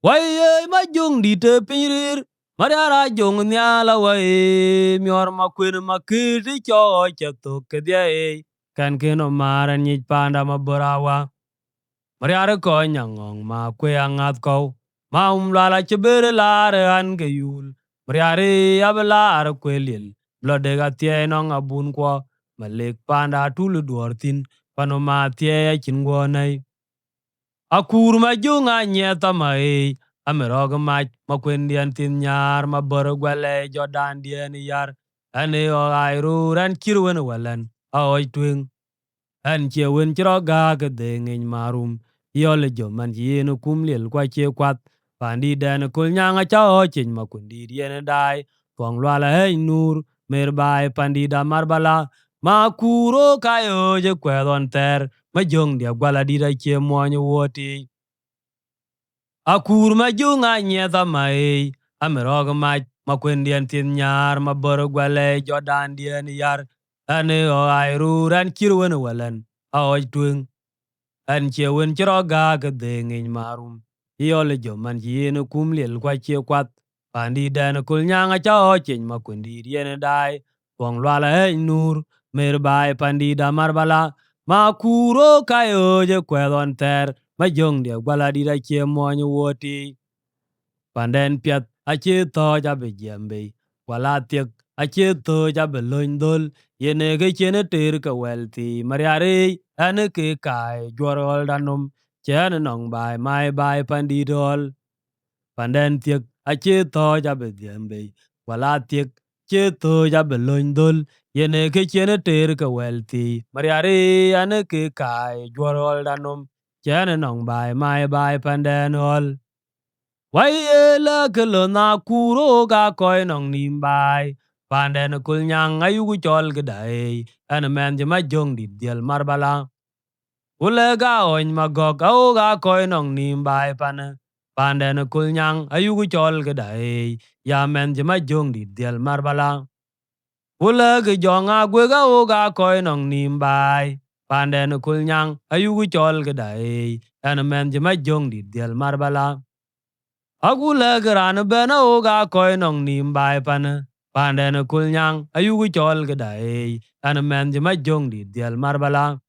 Wai ma jung di te pirir. Mariar Ajuong Nhial wai mior ma kwen ma kiti cho chato kedia kan keno maran nyich panda ma borawa. Mariar ko nyangong ma kwe angat ko. Ma lala chebere lare an ke yul. Mariari abelar kwe lil. Blode ga tie nong abun kwa. Malik panda tulu duartin. Panoma tie chingwo nai. Akur ma junga nyeta ma amerog mach ma kwendian tin nyar ma boro gwele jodan dien yar. Ane o airu ran kirwen walen. Aoi twing. An che wen chiro ga ke dengin marum. Yole jo man yenu kum liel kwa che kwat. Pandi den kul nyanga cha o chin ma kundi dien dai. Tuang lwala hey nur. Merbai pandi da marbala. Ma kuro kayo je kwedon ter. Ma jong dia gwala dida che mwanya woti. Akur ma junga nyeta ma amerog mach ma kwendian tin nyar ma boro gwele jodan dien yar. Ane o airu ran kirwen walen. Aoj twing. An che wen chiro ga ke dengin marum. Yole jo man yenu kum liel kwa che kwat. Pandi den kul nyanga cha o chin ma kundi dien dai. Tuang lwala hey nur. Merbai pandi da marbala. Ma kuro kayo je kwedon ter. Ma jong dia gwala dida che mwanya woti. Panden piat ache to jabe jembe. Wala tiek ache to jabe loindol. Yene ke chene ter ka welti. Mariari ane ke kai juarol danum. Chene nong bai mai bai pandidol. Panden tiek ache to jabe jembe. Wala tiek che to jabe loindol. Yene ke chene ter ka welti. Mariari ane ke kai juarol danum. Chene nong bai mai bai pandenol. Wai la kelo na kuro ga koi nong nimbai. Panden kul nyang ayugu chol gedai. An men jema jong di diel marbala. Ule ga oin magok au ga koi nong nimbai pane. Panden kul nyang ayugu chol gedai. Ya men jema jong di diel marbala. Ule ge jonga gwe ga o ga koi nong nimbai. Panden kul nyang ayugu chol gedai. An men jema jong di diel marbala. Agula gerana bena oga koi nong nimbai pane. Panden kul nyang ayugu chol gedai. An men jema jong di diel marbala.